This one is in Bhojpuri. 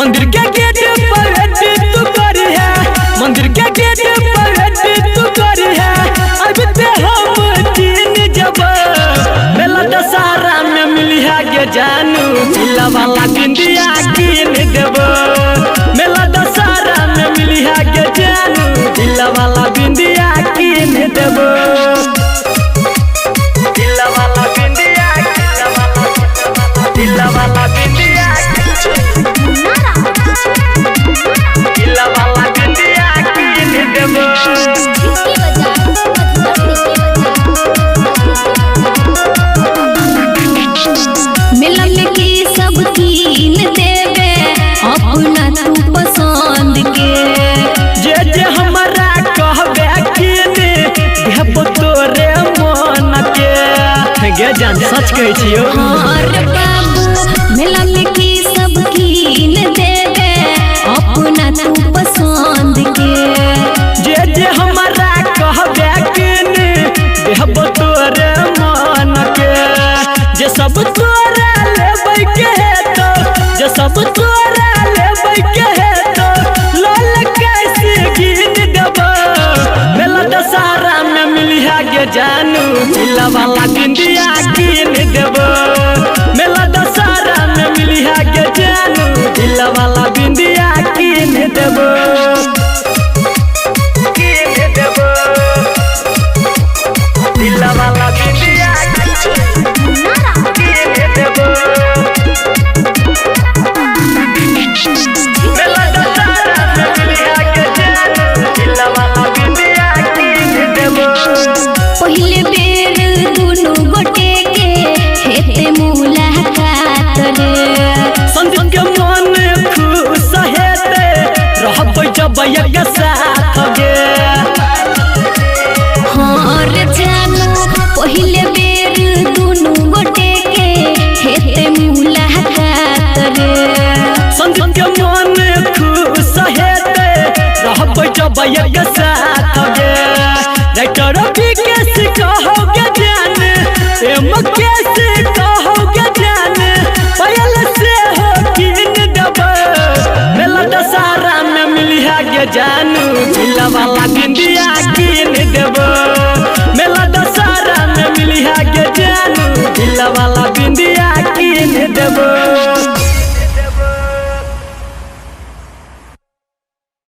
मंदिर के गेट पर वेट तू करी है, मंदिर के गेट पर वेट तू करी है। अब ते हम चीन जब मेला दशहरा में मिली है गे जानू, दिला वाला बिंदिया कीन देब। मेला दशहरा में मिली है गे जानू, दिला वाला बिंदिया कीन देब। दिला वाला बिंदिया, दिला वाला बिंदिया, दिला वाला बिंदिया कीन देब। मेला में की सब कीन देवे अपना तू पसंद के। जे हमारा कहबे कीन देब तोरे मन के। गे जान सच कहै छियो। और बाबू मेला में की सब कीन देवे अपना तू पसंद के। जे हमारा कहबे कीन देब तोरे मन के। जे सब तोरा लेबै के हेतो, जे सब तोरा लेबै के हेतो, लाल कैसे कीन देब। मेला दशहरा में मिली है गे जानू, दिला वाला बिंदिया कीन देब। मेला दशहरा में मिली है गे जानू, दिला वाला बिंदिया कीन देब। कीन देब दिला वाला बिंदिया कीन देब। मेला दशहरा में मिली है गे जानू, दिला वाला बिंदिया कीन देब। पहले बेर दुनु गोटे के हेते मुलाकात रे। संदीप के मन खुश हेते रहबै जब एक साथ गे। और जानू पहले बेर दुनु गोटे के हेते मुलाकात रे। संदीप के मन खुश हेते रहबै जब एक साथ गे। राइटर विकेश कहोगे जान, एम कैसे कहोगे जान, पायल से हो कीन देब। मेला दशहरा में मिली है गे जानू, दिला वाला बिंदिया कीन देब। मेला दशहरा में मिली है गे जानू, दिला वाला बिंदिया कीन देब।